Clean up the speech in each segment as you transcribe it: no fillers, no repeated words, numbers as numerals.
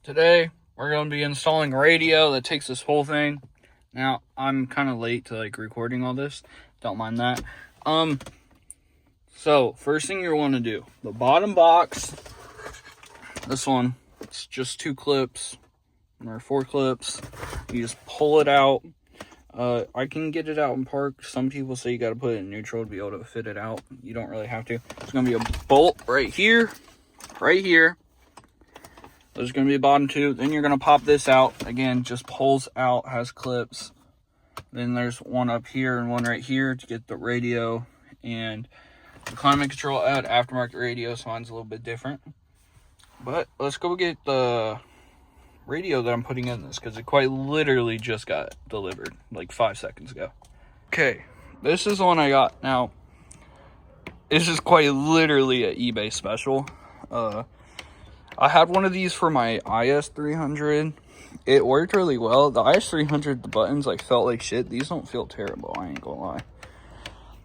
Today, we're going to be installing a radio that takes this whole thing. Now, I'm kind of late to recording all this. Don't mind that. So, first thing you want to do, the bottom box, this one, it's just 2 clips, or 4 clips. You just pull it out. I can get it out in park. Some people say you got to put it in neutral to be able to fit it out. You don't really have to. It's going to be a bolt right here. There's going to be a bottom 2. Then you're going to pop this out. Again, just pulls out, has clips. Then there's one up here and one right here to get the radio and the climate control. I had aftermarket radio, so mine's a little bit different. But let's go get the radio that I'm putting in this, because it quite literally just got delivered like 5 seconds ago. Okay, this is the one I got. Now, this is quite literally an eBay special. I had one of these for my GS300. It worked really well. The GS300, the buttons felt like shit. These don't feel terrible, I ain't gonna lie.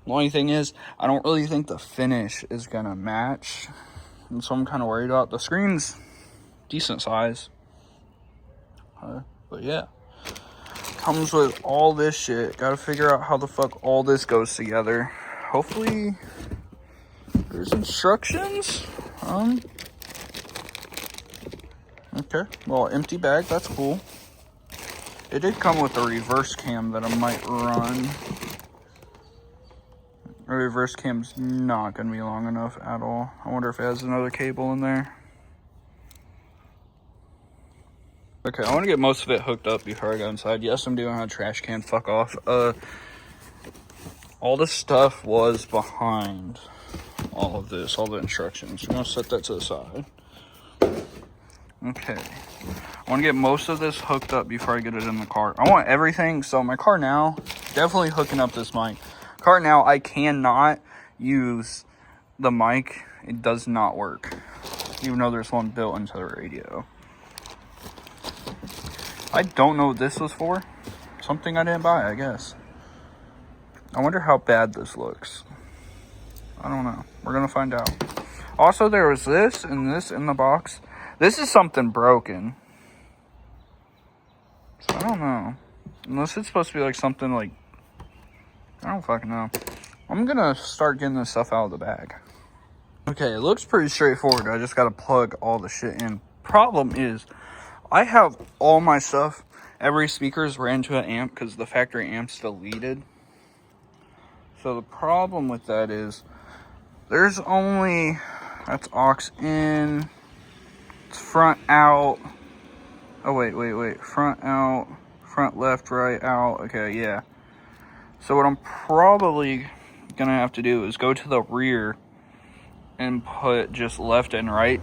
The only thing is, I don't really think the finish is gonna match, and so I'm kind of worried about. The screen's decent size. But yeah, comes with all this shit. Gotta figure out how the fuck all this goes together. Hopefully there's instructions. Okay, well, empty bag, that's cool. It did come with a reverse cam that I might run. The reverse cam's not gonna be long enough at all. I wonder if it has another cable in there. Okay, I want to get most of it hooked up before I go inside. Yes, I'm doing a trash can. Fuck off. All the stuff was behind all of this, all the instructions. I'm going to set that to the side. Okay. I want to get most of this hooked up before I get it in the car. I want everything. So my car now, definitely hooking up this mic. Car now, I cannot use the mic. It does not work. Even though there's one built into the radio. I don't know what this was for. Something I didn't buy, I guess. I wonder how bad this looks. I don't know. We're going to find out. Also, there was this and this in the box. This is something broken. So, I don't know. Unless it's supposed to be something I don't fucking know. I'm going to start getting this stuff out of the bag. Okay, it looks pretty straightforward. I just got to plug all the shit in. Problem is, I have all my stuff. Every speaker's ran to an amp because the factory amp's deleted. So the problem with that is there's only, that's aux in, it's front out. Oh, wait. Front out, front left, right out. Okay, yeah. So what I'm probably going to have to do is go to the rear and put just left and right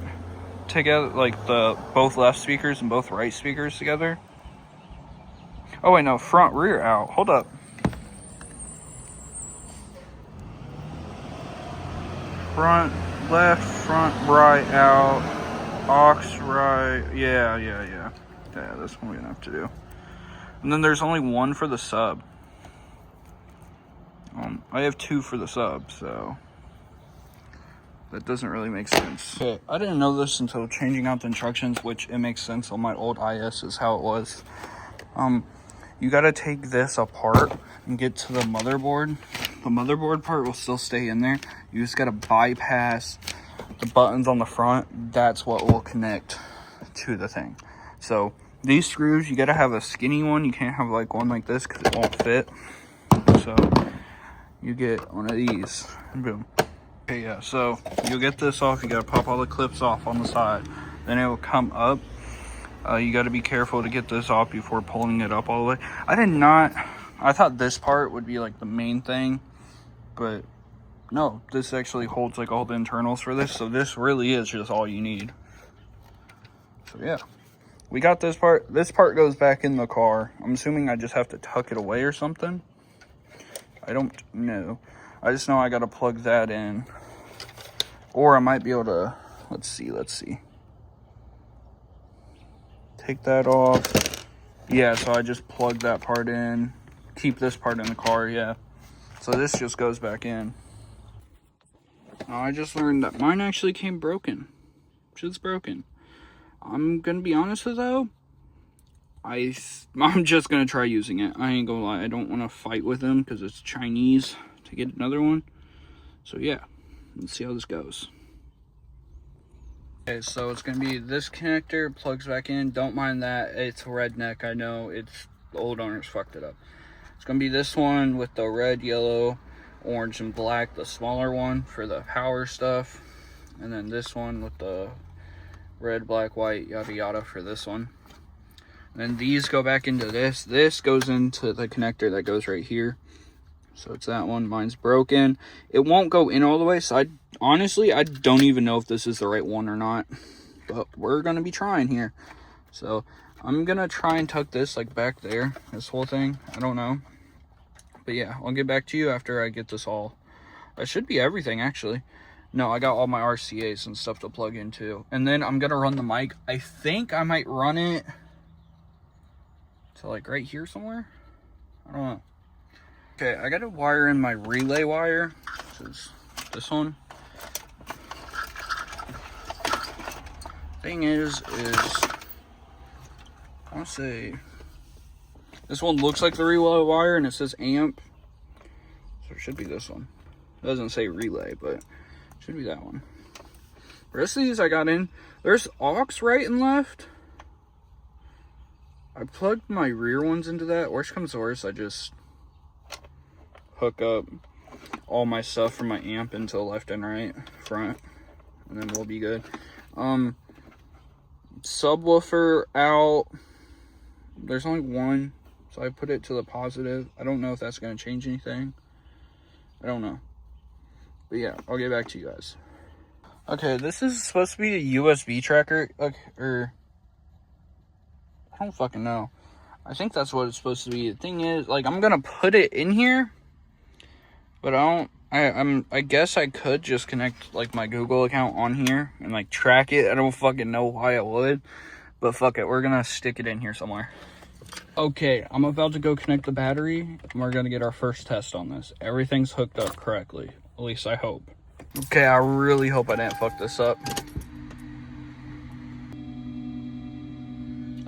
together, the both left speakers and both right speakers together. Oh wait, no, front rear out. Hold up. Front left, front right out. Aux right. Yeah. Yeah, that's what we're gonna have to do. And then there's only one for the sub. I have 2 for the sub, so that doesn't really make sense. Okay, I didn't know this until changing out the instructions, which it makes sense on my old IS is how it was. You gotta take this apart and get to the motherboard. The motherboard part will still stay in there. You just gotta bypass the buttons on the front. That's what will connect to the thing. So these screws, you gotta have a skinny one. You can't have one like this because it won't fit. So you get one of these and boom. Okay, yeah, so you'll get this off. You gotta pop all the clips off on the side. Then it will come up. You gotta be careful to get this off before pulling it up all the way. I thought this part would be the main thing, but no, this actually holds all the internals for this. So this really is just all you need. So yeah, we got this part. This part goes back in the car. I'm assuming I just have to tuck it away or something. I don't know. I just know I gotta plug that in. Or I might be able to, let's see. Take that off. Yeah, so I just plug that part in. Keep this part in the car, yeah. So this just goes back in. Now I just learned that mine actually came broken. Shit's broken. I'm gonna be honest with though, I'm just gonna try using it. I ain't gonna lie, I don't want to fight with them because it's Chinese to get another one. So yeah, let's see how this goes. Okay, so it's gonna be this connector, plugs back in. Don't mind that, it's redneck, I know, it's the old owners fucked it up. It's gonna be this one with the red, yellow, orange, and black, the smaller one for the power stuff. And then this one with the red, black, white, yada yada for this one. And then these go back into this. This goes into the connector that goes right here. So it's that one. Mine's broken. It won't go in all the way. So honestly, I don't even know if this is the right one or not. But we're going to be trying here. So I'm going to try and tuck this like back there. This whole thing. I don't know. But yeah, I'll get back to you after I get this all. That should be everything actually. No, I got all my RCAs and stuff to plug into. And then I'm going to run the mic. I think I might run it to like right here somewhere. I don't know. Okay, I got to wire in my relay wire. This one. Thing is I want to say this one looks like the relay wire and it says amp. So it should be this one. It doesn't say relay, but it should be that one. The rest of these I got in. There's aux right and left. I plugged my rear ones into that. Worst comes to worst, I just hook up all my stuff from my amp into the left and right front, and then we'll be good. Subwoofer out. There's only one, so I put it to the positive. I don't know if that's going to change anything. I don't know. But yeah, I'll get back to you guys. Okay, this is supposed to be a USB tracker, or I don't fucking know. I think that's what it's supposed to be. The thing is, like, I'm gonna put it in here, but I guess I could just connect like my Google account on here and like track it. I don't fucking know why I would, but fuck it, we're gonna stick it in here somewhere. Okay, I'm about to go connect the battery and we're gonna get our first test on this. Everything's hooked up correctly, at least I hope. Okay, I really hope I didn't fuck this up.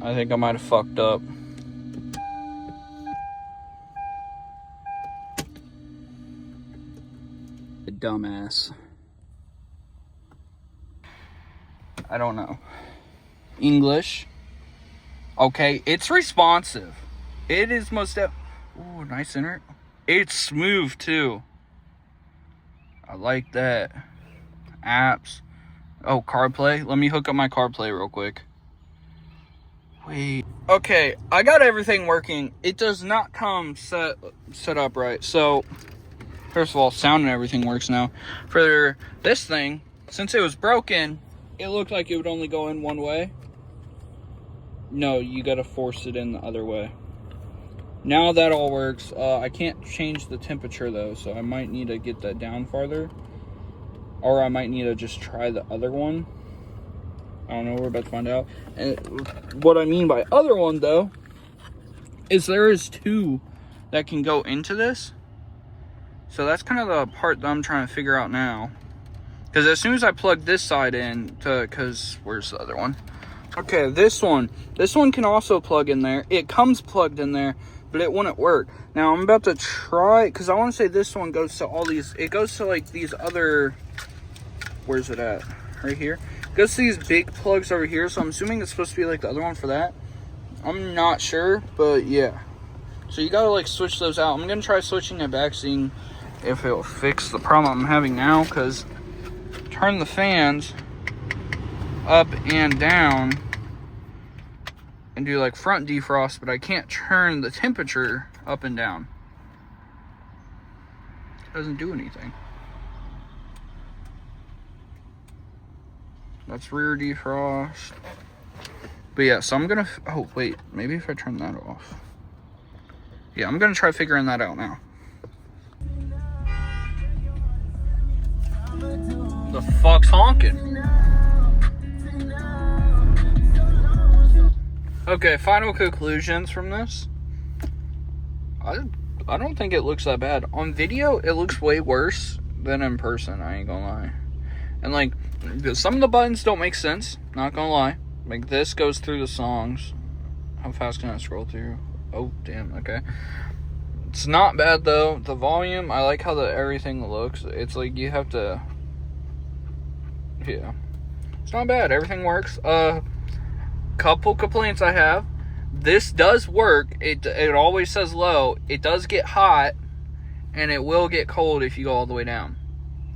I think I might have fucked up. A dumbass. I don't know. English. Okay, it's responsive. It is most... Ooh, nice center. It's smooth, too. I like that. Apps. Oh, CarPlay. Let me hook up my CarPlay real quick. Wait. Okay, I got everything working. It does not come set up right. So, first of all, sound and everything works now. For this thing, since it was broken, it looked like it would only go in one way. No, you gotta force it in the other way. Now that all works. I can't change the temperature though, so I might need to get that down farther. Or I might need to just try the other one. I don't know, we're about to find out. And what I mean by other one though, is there is two that can go into this. So that's kind of the part that I'm trying to figure out now. Because as soon as I plug this side in because where's the other one? Okay, this one can also plug in there. It comes plugged in there, but it wouldn't work. Now I'm about to try, because I want to say this one goes to all these, it goes to like these other, where's it at? Right here. It goes to these big plugs over here, so I'm assuming it's supposed to be like the other one for that. I'm not sure, but yeah. So you gotta like switch those out. I'm gonna try switching it back, seeing if it'll fix the problem I'm having now, because turn the fans up and down and do like front defrost, but I can't turn the temperature up and down. It doesn't do anything. That's rear defrost. But yeah, so I'm gonna, oh wait, maybe if I turn that off. Yeah, I'm gonna try figuring that out now. The fuck's honking? Okay, final conclusions from this. I don't think it looks that bad. On video, it looks way worse than in person, I ain't gonna lie. And like, some of the buttons don't make sense, not gonna lie. Like, this goes through the songs. How fast can I scroll through? Oh, damn, okay. It's not bad, though. The volume, I like how everything looks. It's like you have to... Yeah. It's not bad. Everything works. Couple complaints I have. This does work. It always says low. It does get hot, and it will get cold if you go all the way down.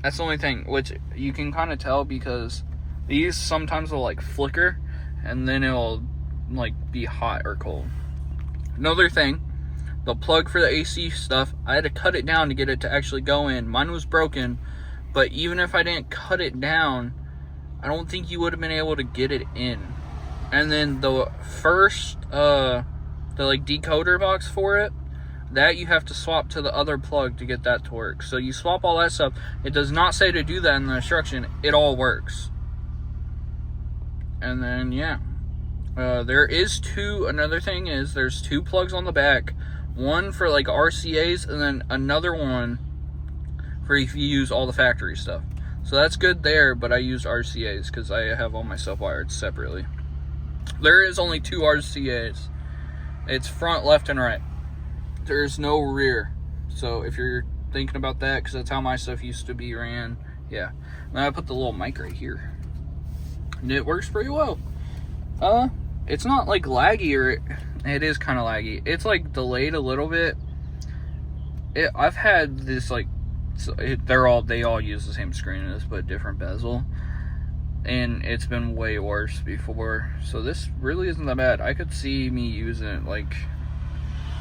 That's the only thing, which you can kind of tell because these sometimes will like flicker, and then it'll like be hot or cold. Another thing, the plug for the AC stuff, I had to cut it down to get it to actually go in. Mine was broken, but even if I didn't cut it down, I don't think you would have been able to get it in. And then the first, the like decoder box for it, that you have to swap to the other plug to get that to work. So you swap all that stuff. It does not say to do that in the instruction. It all works. And then, yeah. There is another thing is there's 2 plugs on the back. One for like RCAs, and then another one for if you use all the factory stuff. So that's good there, but I use RCAs because I have all my stuff wired separately. There is only 2 RCAs. It's front, left, and right. There's no rear. So if you're thinking about that, because that's how my stuff used to be ran, yeah. And I put the little mic right here. And it works pretty well. It's not like laggy, or it is kind of laggy. It's like delayed a little bit. I've had this like, they all use the same screen as this, but different bezel. And it's been way worse before. So this really isn't that bad. I could see me using it like,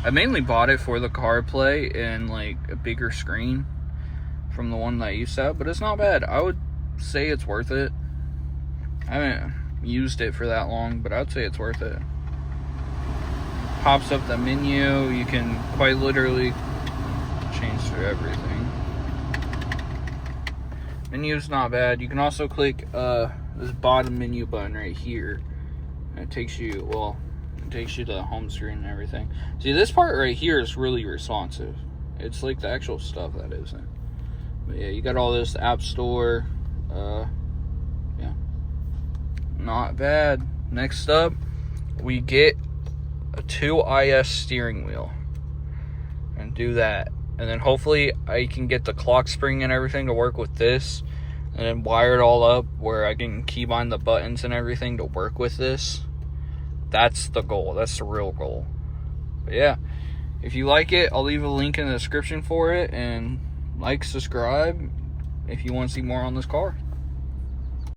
I mainly bought it for the CarPlay and like a bigger screen from the one that I used to have, but it's not bad. I would say it's worth it. I haven't used it for that long, but I'd say it's worth it. Pops up the menu. You can quite literally change through everything. Menu's not bad. You can also click this bottom menu button right here, and it takes you, to the home screen and everything. See, this part right here is really responsive. It's like the actual stuff that isn't. But yeah, you got all this, App Store. Yeah, not bad. Next up, we get a 2IS steering wheel and do that. And then hopefully I can get the clock spring and everything to work with this, and then wire it all up where I can keybind the buttons and everything to work with this. That's the goal. That's the real goal. But yeah, if you like it, I'll leave a link in the description for it, and like, subscribe if you want to see more on this car.